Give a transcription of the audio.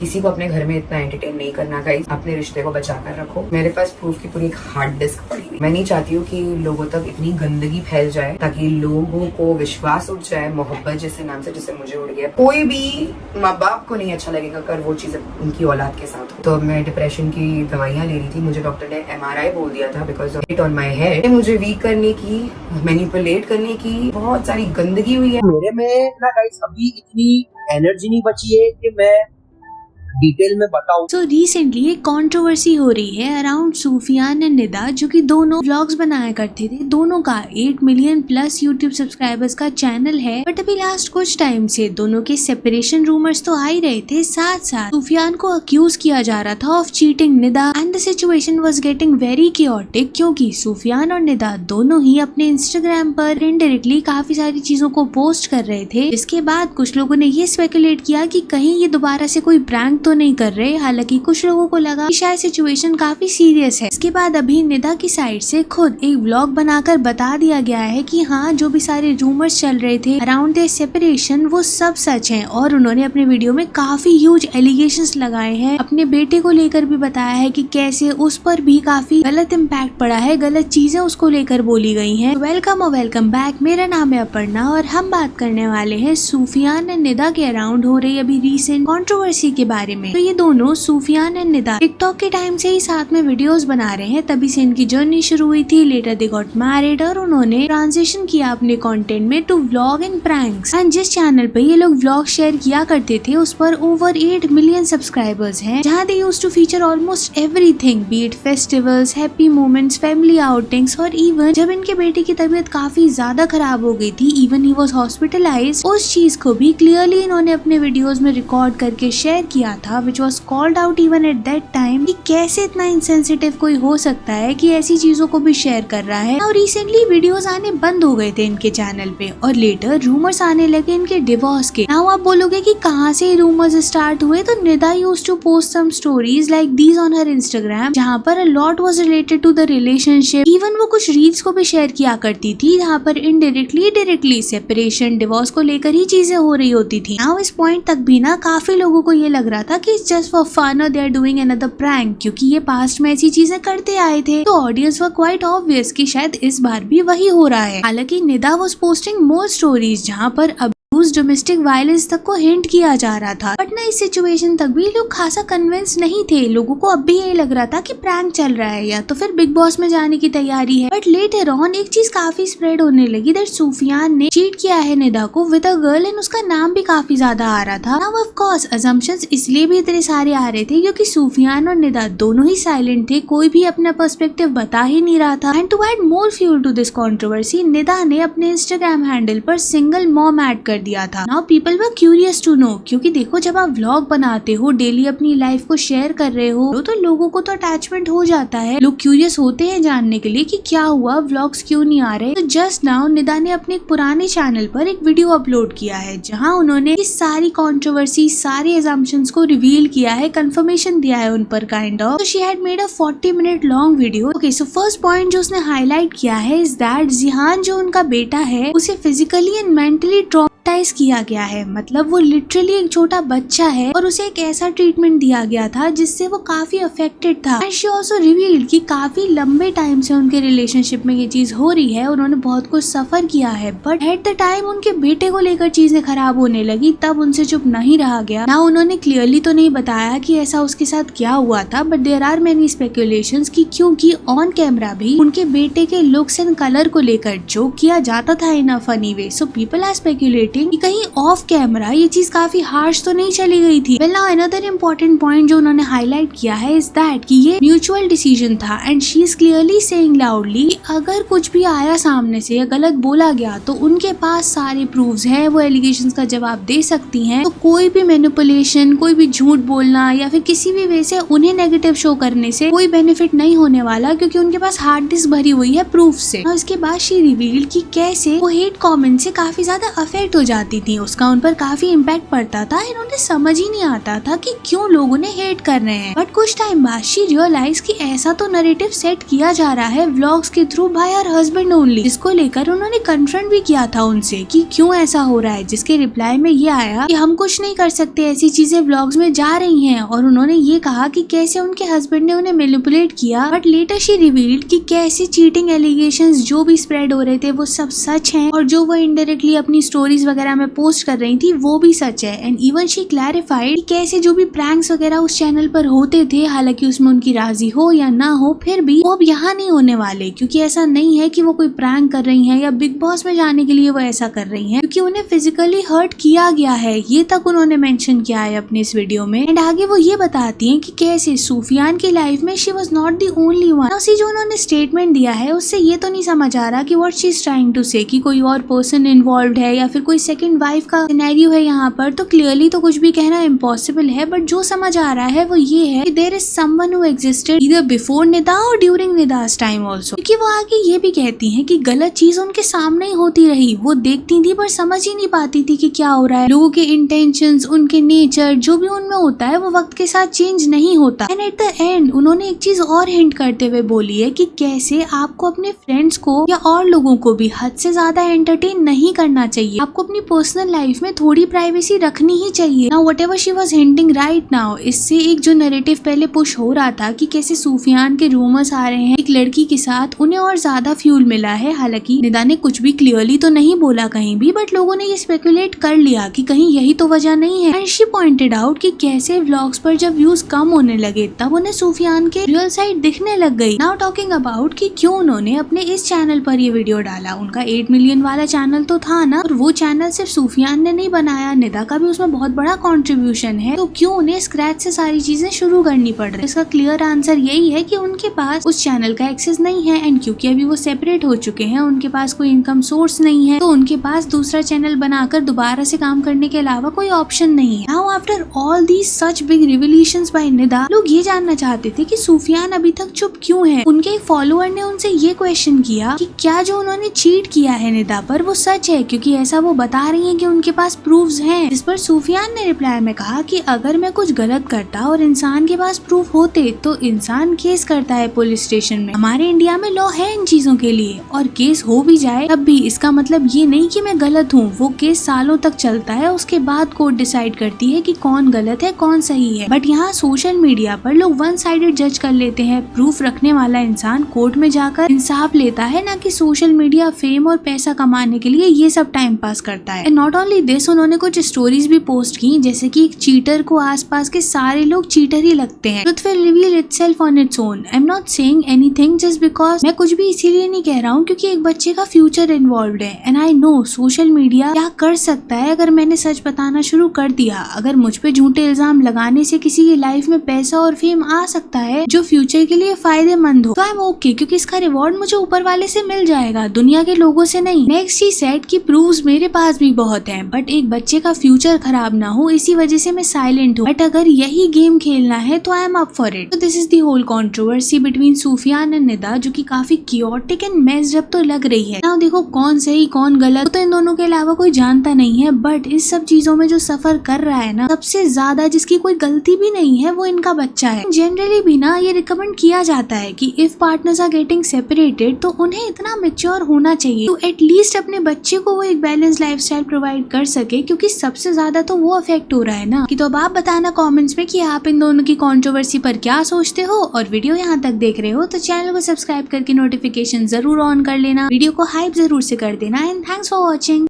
किसी को अपने घर में इतना एंटरटेन नहीं करना गाइस, अपने रिश्ते को बचा कर रखो। मेरे पास प्रूफ की पूरी एक हार्ड डिस्क पड़ी हुई। मैं नहीं चाहती हूँ कि लोगों तक इतनी गंदगी फैल जाए ताकि लोगों को विश्वास उठ जाए, मोहब्बत जैसे नाम से जिससे मुझे उड़ गया। कोई भी माँ बाप को नहीं अच्छा लगेगा अगर वो चीज उनकी औलाद के साथ हो। तो मैं डिप्रेशन की दवाइयाँ ले रही थी, मुझे डॉक्टर ने MRI बोल दिया था because of it on my head. मुझे वीक करने की, मैनिपुलेट करने की बहुत सारी गंदगी हुई है मेरे में ना गाइस। अभी इतनी एनर्जी नहीं बची है कि मैं डिटेल में बताऊं। तो रिसेंटली एक कंट्रोवर्सी हो रही है अराउंड सूफियान एंड निदा, जो कि दोनों व्लॉग्स बनाया करते थे। दोनों का 8 मिलियन प्लस यूट्यूब सब्सक्राइबर्स का चैनल है। बट अभी लास्ट कुछ टाइम से दोनों के सेपरेशन रूमर्स तो आ ही रहे थे। साथ साथ सूफियान को अक्यूज किया जा रहा था of cheating Nida and the situation was getting very chaotic, क्योंकि सूफियान और निदा दोनों ही अपने इंस्टाग्राम पर इनडायरेक्टली काफी सारी चीजों को पोस्ट कर रहे थे। इसके बाद कुछ लोगों ने ये स्पेकुलेट किया कि कहीं ये दोबारा से कोई प्रैंक तो नहीं कर रहे। हालांकि कुछ लोगों को लगा कि शायद सिचुएशन काफी सीरियस है। इसके बाद अभी निदा की साइड से खुद एक व्लॉग बनाकर बता दिया गया है कि हाँ, जो भी सारे रूमर्स चल रहे थे अराउंड देयर सेपरेशन वो सब सच है। और उन्होंने अपने वीडियो में काफी ह्यूज एलिगेशंस लगाए हैं। अपने बेटे को लेकर भी बताया है कि कैसे उस पर भी काफी गलत इम्पैक्ट पड़ा है, गलत चीजें उसको लेकर बोली गई है। वेलकम और वेलकम बैक। मेरा नाम है अपर्णा और हम बात करने वाले हैं सूफियान एंड निदा के अराउंड हो रही अभी रिसेंट कंट्रोवर्सी के बारे में। तो ये दोनों सूफियान एंड निदा टिकटॉक के टाइम से ही साथ में वीडियोस बना रहे हैं, तभी से इनकी जर्नी शुरू हुई थी। लेटर दे गॉट मैरिड और उन्होंने ट्रांजिशन किया अपने कंटेंट में two vlog and pranks. And जिस चैनल पे ये लोग व्लॉग शेयर किया करते थे उस पर ओवर 8 मिलियन सब्सक्राइबर्स हैं, जहां they used to feature almost everything, be it festivals, happy moments, family outings. और इवन जब इनके बेटे की तबीयत काफी ज्यादा खराब हो गई थी, इवन ही वाज हॉस्पिटलाइज्ड, उस चीज को भी क्लियरली इन्होंने अपने वीडियोस में रिकॉर्ड करके शेयर किया था, which was called out even at that time कि कैसे इतना इनसेंसिटिव कोई हो सकता है कि ऐसी चीजों को भी शेयर कर रहा है। और रिसेंटली वीडियोस आने बंद हो गए थे इनके चैनल पे और लेटर रूमर्स आने लगे इनके डिवोर्स के। नाउ आप बोलोगे कि कहाँ से रूमर्स स्टार्ट हुए, तो Nida used to post some stories like these on her Instagram, जहाँ पर a lot was related to the relationship. Even वो कुछ रील्स को भी शेयर किया करती थी जहाँ पर इनडायरेक्टली डायरेक्टली सेपरेशन, डिवोर्स को लेकर ही चीजें हो रही होती थी। नाउ इस पॉइंट तक भी ना काफी लोगों को ये लग रहा था कि जस्ट फॉर फन और they are doing another prank, क्योंकि ये पास्ट में ऐसी चीजें करते आए थे। तो ऑडियंस वर क्वाइट ऑब्वियस कि शायद इस बार भी वही हो रहा है। हालांकि Nida was posting more stories जहां पर डोमेस्टिक वायलेंस तक को हिंट किया जा रहा था। बट ना इस सिचुएशन तक भी लोग खासा कन्विंस नहीं थे। लोगों को अब भी यही लग रहा था कि प्रैंक चल रहा है या तो फिर बिग बॉस में जाने की तैयारी है। बट लेटर ऑन एक चीज काफी स्प्रेड होने लगी दैट सूफियान ने चीट किया है निदा को विद अ गर्ल एंड उसका नाम भी काफी ज्यादा आ रहा था। नाउ ऑफ कोर्स असम्पशंस इसलिए भी इतने सारे आ रहे थे क्योंकि सूफियान और निदा दोनों ही साइलेंट थे, कोई भी अपना पर्सपेक्टिव बता ही नहीं रहा था। And to add more fuel to this controversy, Nida ने अपने इंस्टाग्राम हैंडल पर सिंगल मॉम ऐड कर दिया था। Now people were curious to know, क्योंकि देखो जब आप व्लॉग बनाते हो, डेली अपनी लाइफ को शेयर कर रहे हो, तो लोगों को तो अटैचमेंट हो जाता है। लोग क्यूरियस होते हैं जानने के लिए कि क्या हुआ, व्लॉग्स क्यों नहीं आ रहे। तो जस्ट नाउ निदा ने अपने एक पुराने चैनल पर एक वीडियो अपलोड किया है जहां उन्होंने इस सारी कंट्रोवर्सी, सारे असम्पशंस को रिवील किया है, कंफर्मेशन दिया है उन पर काइंड ऑफ। तो she had made a 40 minute long video. Okay, so first point जो उसने हाईलाइट किया है इज दैट जिहान जो उनका बेटा है उसे फिजिकली एंड मेंटली ट्रॉमेटाइज किया गया है। मतलब वो लिटरली एक छोटा बच्चा है और उसे एक ऐसा ट्रीटमेंट दिया गया था जिससे वो काफी अफेक्टेड था। एंड शी आल्सो रिवील्ड कि काफी लंबे टाइम से उनके रिलेशनशिप में ये चीज हो रही है, उन्होंने बहुत कुछ सफर किया है। बट एट द टाइम उनके बेटे को लेकर चीजें खराब होने लगी, तब उनसे चुप नहीं रहा गया। ना उन्होंने क्लियरली तो नहीं बताया कि ऐसा उसके साथ क्या हुआ था, but there are many speculations कि क्योंकि ऑन कैमरा भी उनके बेटे के लुक्स एंड कलर को लेकर जोक किया जाता था in a funny way. So people are speculating कि कहीं ऑफ कैमरा ये चीज काफी हार्श तो नहीं चली गई थी। Well now another important point जो उन्होंने हाईलाइट किया है इज दैट कि ये म्यूचुअल डिसीजन था and she is clearly saying loudly अगर कुछ भी आया सामने से या गलत बोला गया तो उनके पास सारे प्रूफ्स हैं, वो एलिगेशंस का जवाब दे सकती हैं। तो कोई भी मैनिपुलेशन, कोई भी झूठ बोलना या फिर किसी भी वे से उन्हें नेगेटिव शो करने से कोई बेनिफिट नहीं होने वाला, क्योंकि उनके पास हार्ड डिस्क भरी हुई है प्रूफ से। और इसके बाद शी रिवील्ड कि कैसे वो हेट कमेंट से काफी ज्यादा अफेक्ट हो जाती थी उसका उन पर काफी इम्पैक्ट पड़ता था। इन्होंने समझ ही नहीं आता था कि क्यों लोग उन्हें हेट कर रहे हैं। बट कुछ टाइम बाद शी रियलाइज कि ऐसा तो नैरेटिव सेट किया जा रहा है व्लॉग्स के through bye her husband only, जिसको लेकर उन्होंने कन्फ्रंट भी किया था उनसे कि क्यों ऐसा हो रहा है, जिसके रिप्लाई में ये आया कि हम कुछ नहीं कर सकते, ऐसी चीजें व्लॉग्स में जा रही हैं। और उन्होंने ये कहा कि कैसे उनके हस्बैंड ने उन्हें मैनिपुलेट किया। बट लेटर शी रिवील्ड कि कैसे चीटिंग एलिगेशंस जो भी स्प्रेड हो रहे थे वो सब सच हैं, और जो वो इनडायरेक्टली अपनी स्टोरीज वगैरह में पोस्ट कर रही थी वो भी सच है। एंड इवन शी क्लैरिफाइड कि कैसे जो भी प्रैंक्स वगैरह उस चैनल पर होते थे, हालांकि उसमें उनकी राजी हो या ना हो, फिर भी वो अब यहाँ नहीं होने वाले, क्योंकि ऐसा नहीं है कि वो कोई प्रैंक कर रही हैं या बिग बॉस में जाने के लिए वो ऐसा कर रही हैं, क्योंकि उन्हें फिजिकली हर्ट किया गया है। ये तक उन्होंने मेंशन किया है अपने इस वीडियो में। एंड आगे वो ये बताती हैं कि कैसे सूफियान की लाइफ में she was not the only one. जो उन्होंने स्टेटमेंट दिया है उससे ये तो नहीं समझ आ रहा कि what she is trying to say, कि कोई और पर्सन इन्वॉल्व्ड है या फिर कोई सेकंड वाइफ का सिनेरियो है यहाँ पर, तो क्लियरली तो कुछ भी कहना इम्पॉसिबल है। बट जो समझ आ रहा है वो ये है कि there is someone who existed either before Nida और ड्यूरिंग निदास टाइम आल्सो। क्योंकि वो आगे ये भी कहती हैं कि गलत चीज उनके सामने ही होती रही, वो देखती थी पर समझ ही नहीं पाती थी कि क्या हो रहा है। लोगों के इंटेंशंस, उनके नेचर जो भी उनमें होता है वो वक्त के साथ चेंज नहीं होता। एंड एट द एंड उन्होंने एक चीज और हिंट करते हुए बोली है कि कैसे आपको अपने फ्रेंड्स को या और लोगों को भी हद से ज्यादा एंटरटेन नहीं करना चाहिए, आपको अपनी पर्सनल लाइफ में थोड़ी प्राइवेसी रखनी ही चाहिए। Now whatever she was hinting right now, इससे एक जो नैरेटिव पहले पुश हो रहा था कि कैसे सूफियान के रूमर्स आ रहे हैं एक लड़की के साथ, उन्हें और ज्यादा फ्यूल मिला है। हालांकि निदा ने कुछ भी क्लियरली तो नहीं बोला कहीं भी, बट लोगों ने ये स्पेकुलेट कर लिया कि कहीं यही तो वजह नहीं है। एंड शी पॉइंटेड आउट कि कैसे व्लॉग्स पर जब व्यूज कम होने लगे तब उन्हें सूफियान के रियल साइड दिखने लग गई। नाउ टॉकिंग अबाउट कि क्यों उन्होंने अपने इस चैनल पर ये वीडियो डाला, उनका 8 मिलियन वाला चैनल तो था ना, और वो चैनल सिर्फ सूफियान ने नहीं बनाया, निदा का भी उसमें बहुत बड़ा कंट्रीब्यूशन है, तो क्यों उन्हें स्क्रैच से सारी चीजें शुरू करनी पड़ रही है। इसका क्लियर आंसर यही है कि उनके पास उस चैनल का एक्सेस नहीं है। एंड क्योंकि अभी वो सेपरेट हो चुके हैं, उनके पास कोई इनकम सोर्स नहीं है, तो उनके पास दूसरा चैनल बनाकर दोबारा से काम करने के अलावा कोई ऑप्शन नहीं है। Now after all these such big revelations by Nida, लोग ये जानना चाहते थे कि सूफियान अभी तक चुप क्यों है। उनके एक फॉलोअर ने उनसे ये क्वेश्चन किया कि क्या जो उन्होंने चीट किया है निदा पर वो सच है, क्योंकि ऐसा वो बता रही है कि उनके पास प्रूफ्स हैं। इस पर सूफियान ने रिप्लाई में कहा कि अगर मैं कुछ गलत करता और इंसान के पास प्रूफ होते तो इंसान केस करता है पुलिस स्टेशन में, हमारे इंडिया में लॉ है इन चीजों के लिए, और केस हो भी जाए तब भी इसका मतलब ये नहीं कि मैं गलत हूँ। वो केस सालों तक चलता है, उसके बाद कोर्ट डिसाइड करती है कि कौन गलत है कौन सही है। बट यहाँ सोशल मीडिया पर लोग वन साइडेड जज कर लेते हैं। प्रूफ रखने वाला इंसान कोर्ट में जाकर इंसाफ लेता है, ना कि सोशल मीडिया फेम और पैसा कमाने के लिए ये सब टाइम पास करता है। नॉट ओनली दिस, उन्होंने कुछ स्टोरीज भी पोस्ट की, जैसे कि एक चीटर को आसपास के सारे लोग चीटर ही लगते हैं। Truth will reveal itself on its own. I am not saying anything just because, मैं कुछ भी इसीलिए नहीं कह रहा हूँ क्योंकि एक बच्चे का फ्यूचर इन्वॉल्व है। And I know social media क्या कर सकता है अगर मैंने सच बताना शुरू कर दिया। अगर मुझ पे झूठे इल्जाम लगाने से किसी की लाइफ में पैसा और फेम आ सकता है जो फ्यूचर के लिए फायदेमंद हो, तो आई एम ओके, क्योंकि इसका रिवॉर्ड मुझे ऊपर वाले से मिल जाएगा, दुनिया के लोगों से नहीं। नेक्स्ट ही सेड कि प्रूफ्स मेरे पास भी बहुत हैं, बट एक बच्चे का फ्यूचर खराब ना हो इसी वजह से मैं साइलेंट हूँ। बट अगर यही गेम खेलना है तो I am up for it. तो this is the whole controversy between Sufiyan and Nida, जो कि काफी कियोटिक एंड मेस्ड अप तो लग रही है। नाउ देखो कौन सही कौन गलत तो इन दोनों के अलावा कोई जानता नहीं है, बट इस सब चीजों में जो सफर कर रहा है ना, सबसे ज्यादा जिसकी कोई गलती भी नहीं है वो इनका बच्चा है। जनरली भी ना ये रिकमेंड किया जाता है कि if partners are getting separated तो उन्हें इतना मैच्योर होना चाहिए तो एटलीस्ट अपने बच्चे को वो एक बैलेंस लाइफस्टाइल प्रोवाइड कर सके, क्योंकि सबसे ज्यादा तो वो अफेक्ट हो रहा है ना। कि तो अब आप बताना कमेंट्स में कि आप इन दोनों की कंट्रोवर्सी पर क्या सोचते हो, और वीडियो यहाँ तक देख रहे हो तो चैनल को सब्सक्राइब करके नोटिफिकेशन जरूर ऑन कर लेना, वीडियो को हाइप जरूर से कर देना। And thanks for watching.